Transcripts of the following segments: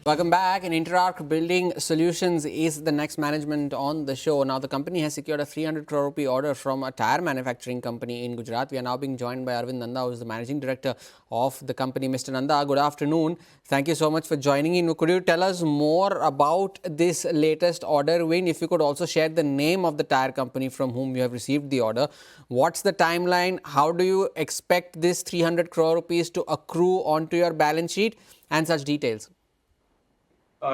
Welcome back. And Interarch Building Solutions is the next management on the show. Now, the company has secured a 300 crore rupee order from a tire manufacturing company in Gujarat. We are now being joined by Arvind Nanda, who is the managing director of the company. Mr. Nanda, good afternoon. Thank you so much for joining in. Could you tell us more about this latest order win? If you could also share the name of the tire company from whom you have received the order. What's the timeline? How do you expect this 300 crore rupees to accrue onto your balance sheet and such details?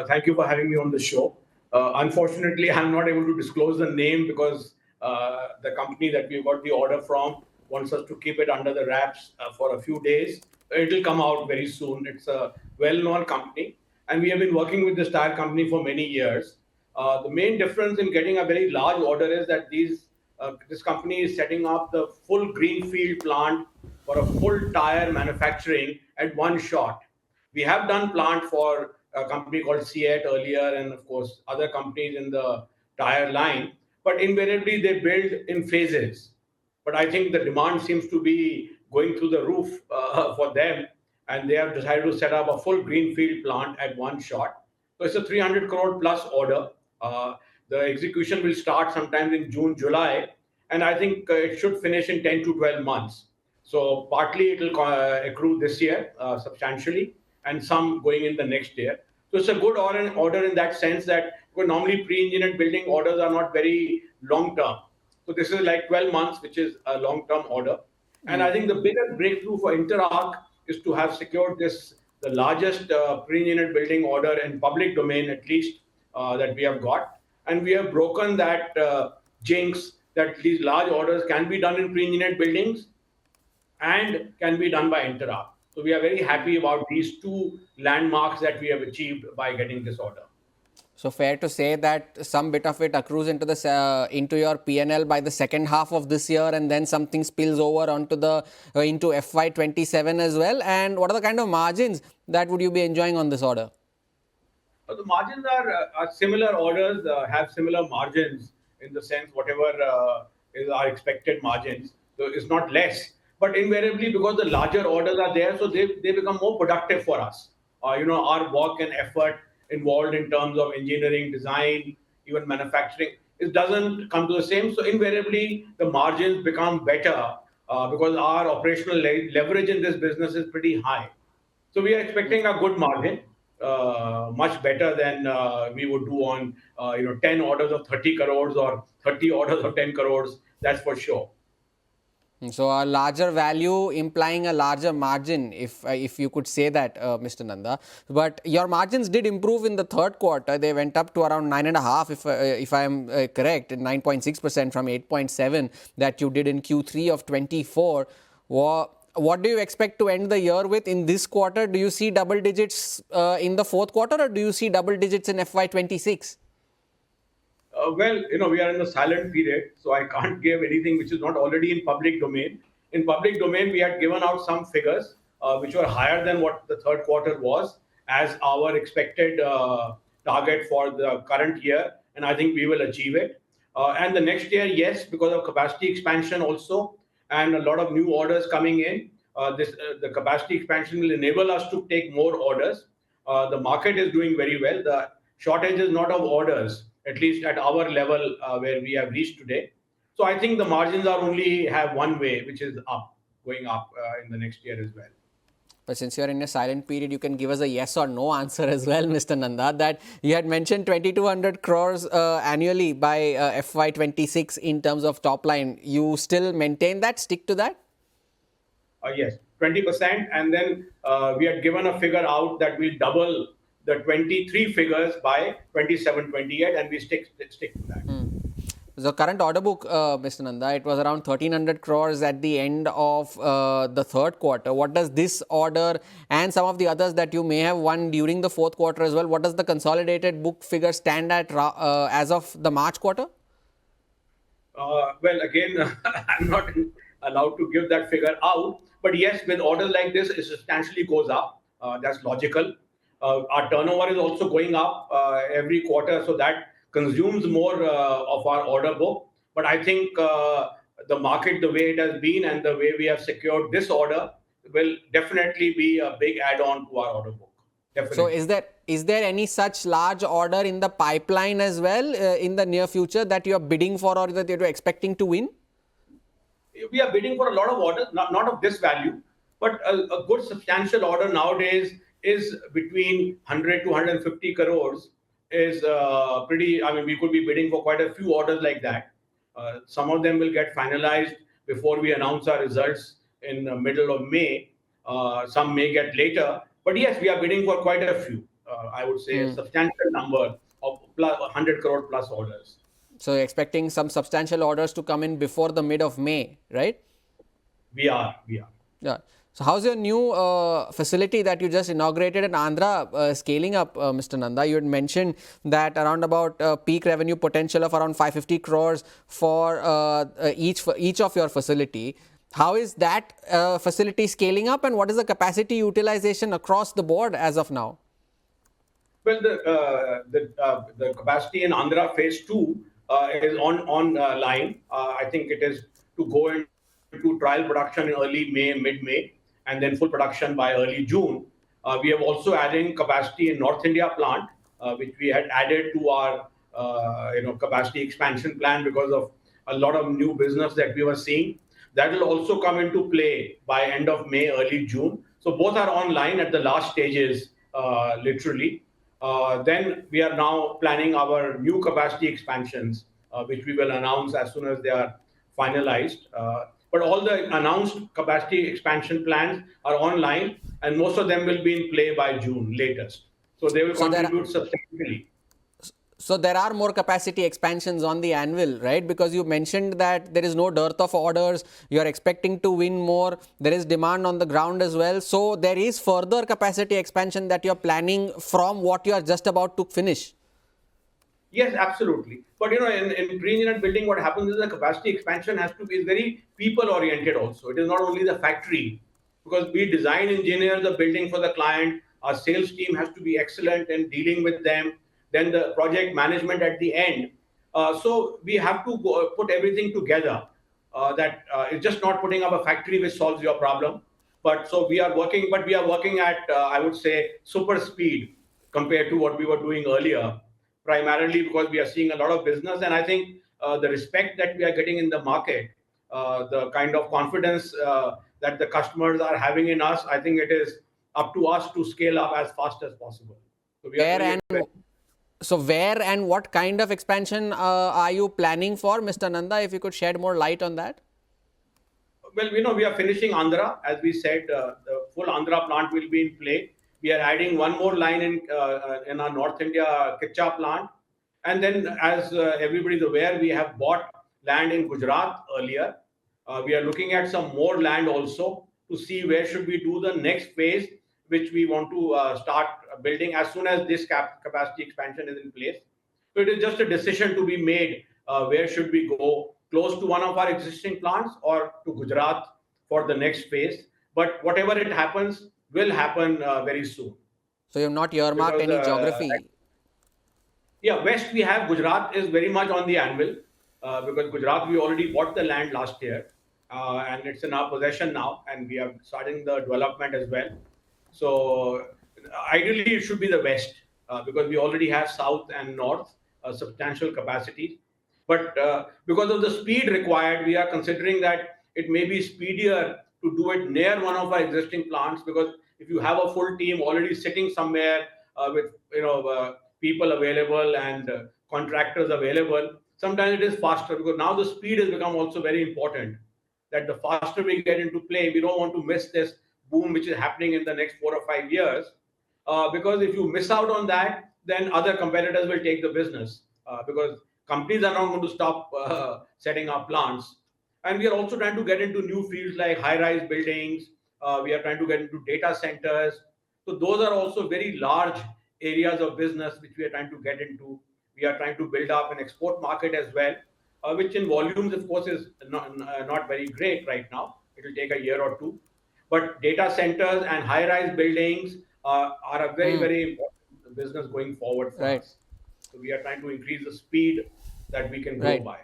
Thank you for having me on the show. Unfortunately, I'm not able to disclose the name because the company that we got the order from wants us to keep it under the wraps for a few days. It will come out very soon. It's a well-known company, and we have been working with this tire company for many years. The main difference in getting a very large order is that this company is setting up the full greenfield plant for a full tire manufacturing at one shot. We have done plant for a company called CEAT earlier, and of course other companies in the tire line, but invariably they build in phases. But I think the demand seems to be going through the roof for them, and they have decided to set up a full greenfield plant at one shot. So it's a 300 crore plus order. The execution will start sometime in June, July, and I think it should finish in 10 to 12 months. So partly it will accrue this year substantially, and some going in the next year. So it's a good order in that sense that normally pre-engineered building orders are not very long-term. So this is like 12 months, which is a long-term order. And I think the biggest breakthrough for Interarch is to have secured the largest pre-engineered building order in public domain, at least, that we have got. And we have broken that jinx that these large orders can be done in pre-engineered buildings and can be done by Interarch. So we are very happy about these two landmarks that we have achieved by getting this order. So fair to say that some bit of it accrues into your P&L by the second half of this year, and then something spills over onto into FY27 as well. And what are the kind of margins that would you be enjoying on this order? The margins are similar orders, have similar margins in the sense whatever is our expected margins. So it's not less. But invariably, because the larger orders are there, so they become more productive for us. Our work and effort involved in terms of engineering, design, even manufacturing, it doesn't come to the same. So invariably, the margins become better because our operational leverage in this business is pretty high. So we are expecting a good margin, much better than we would do on 10 orders of 30 crores or 30 orders of 10 crores. That's for sure. So a larger value implying a larger margin, if you could say that, Mr. Nanda. But your margins did improve in the third quarter. They went up to around 9.5%, if I am correct, 9.6% from 8.7% that you did in Q3 of 24. What do you expect to end the year with in this quarter? Do you see double digits in the fourth quarter, or do you see double digits in FY26? Well, we are in the silent period, so I can't give anything which is not already in public domain. In public domain, we had given out some figures which were higher than what the third quarter was as our expected target for the current year, and I think we will achieve it. And the next year, yes, because of capacity expansion also, and a lot of new orders coming in, the capacity expansion will enable us to take more orders. The market is doing very well. The shortage is not of orders, at least at our level where we have reached today. So I think the margins are only have one way, which is up, going up in the next year as well. But since you're in a silent period, you can give us a yes or no answer as well, Mr. Nanda, that you had mentioned 2,200 crores annually by FY26 in terms of top line. You still maintain that, stick to that? Yes, 20%. And then we had given a figure out that we'll double the 23 figures by 27, 28, and we stick to that. The current order book, Mr. Nanda, it was around 1,300 crores at the end of the third quarter. What does this order and some of the others that you may have won during the fourth quarter as well, what does the consolidated book figure stand at as of the March quarter? Well, again, I'm not allowed to give that figure out. But yes, with orders like this, it substantially goes up. That's logical. Our turnover is also going up every quarter, so that consumes more of our order book. But I think the market, the way it has been and the way we have secured this order will definitely be a big add-on to our order book. definitely. So is there any such large order in the pipeline as well in the near future that you are bidding for or that you're expecting to win? We are bidding for a lot of orders, not of this value, but a good substantial order nowadays is between 100 to 150 crores is pretty. I mean, we could be bidding for quite a few orders like that. Some of them will get finalized before we announce our results in the middle of May. Some may get later, but yes, we are bidding for quite a few. I would say a substantial number of 100 crore plus orders. So you're expecting some substantial orders to come in before the mid of May, right? We are. Yeah. So how's your new facility that you just inaugurated in Andhra scaling up, Mr. Nanda? You had mentioned that around about peak revenue potential of around 550 crores for each of your facility. How is that facility scaling up, and what is the capacity utilization across the board as of now? Well, the capacity in Andhra phase 2 is on line. I think it is to go into trial production in early May, mid-May, and then full production by early June. We have also adding capacity in North India plant, which we had added to our capacity expansion plan because of a lot of new business that we were seeing. That will also come into play by end of May, early June. So both are online at the last stages, literally. Then we are now planning our new capacity expansions, which we will announce as soon as they are finalized. But all the announced capacity expansion plans are online, and most of them will be in play by June latest. So they will contribute substantially. So there are more capacity expansions on the anvil, right? Because you mentioned that there is no dearth of orders. You are expecting to win more. There is demand on the ground as well. So there is further capacity expansion that you're planning from what you are just about to finish. Yes, absolutely. But in pre-engineered building, what happens is the capacity expansion has to be very people-oriented also. It is not only the factory, because we design engineer the building for the client. Our sales team has to be excellent in dealing with them. Then the project management at the end. So we have to put everything together. It's just not putting up a factory which solves your problem. But we are working at, I would say, super speed compared to what we were doing earlier, primarily because we are seeing a lot of business. And I think the respect that we are getting in the market, the kind of confidence that the customers are having in us, I think it is up to us to scale up as fast as possible. So where and what kind of expansion are you planning for, Mr. Nanda? If you could shed more light on that. Well, we are finishing Andhra. As we said, the full Andhra plant will be in play. We are adding one more line in our North India Kitcha plant. And then, as everybody is aware, we have bought land in Gujarat earlier. We are looking at some more land also to see where should we do the next phase, which we want to start building as soon as this capacity expansion is in place. So it is just a decision to be made. Where should we go? Close to one of our existing plants or to Gujarat for the next phase. But whatever it happens will happen very soon. So you have not earmarked any geography? Yeah, West we have. Gujarat is very much on the anvil because Gujarat we already bought the land last year and it's in our possession now, and we are starting the development as well. So ideally, it should be the West because we already have South and North substantial capacities. But because of the speed required, we are considering that it may be speedier to do it near one of our existing plants, because if you have a full team already sitting somewhere with people available and contractors available, sometimes it is faster, because now the speed has become also very important. That the faster we get into play, we don't want to miss this boom which is happening in the next 4 or 5 years, because if you miss out on that, then other competitors will take the business, because companies are not going to stop setting up plants. And we are also trying to get into new fields like high-rise buildings. We are trying to get into data centers. So those are also very large areas of business which we are trying to get into. We are trying to build up an export market as well, which in volumes, of course, is not very great right now. It will take a year or two. But data centers and high-rise buildings are a very, very important business going forward for us. So we are trying to increase the speed that we can grow by.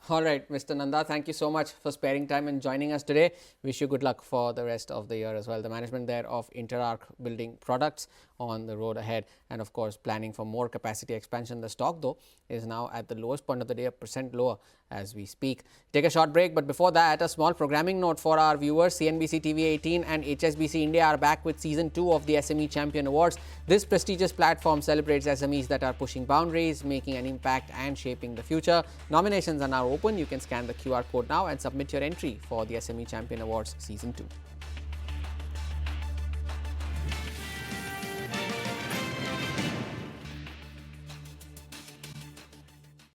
All right, Mr. Nanda, thank you so much for sparing time and joining us today. Wish you good luck for the rest of the year as well. The management there of Interarch Building Products. on the road ahead. And of course, planning for more capacity expansion. The stock, though, is now at the lowest point of the day, 1% lower as we speak. Take a short break, but before that, a small programming note for our viewers. CNBC TV18 and HSBC India are back with season 2 of the SME Champion Awards. This prestigious platform celebrates SMEs that are pushing boundaries, making an impact and shaping the future. Nominations are now open. You can scan the QR code now and submit your entry for the SME Champion Awards season 2.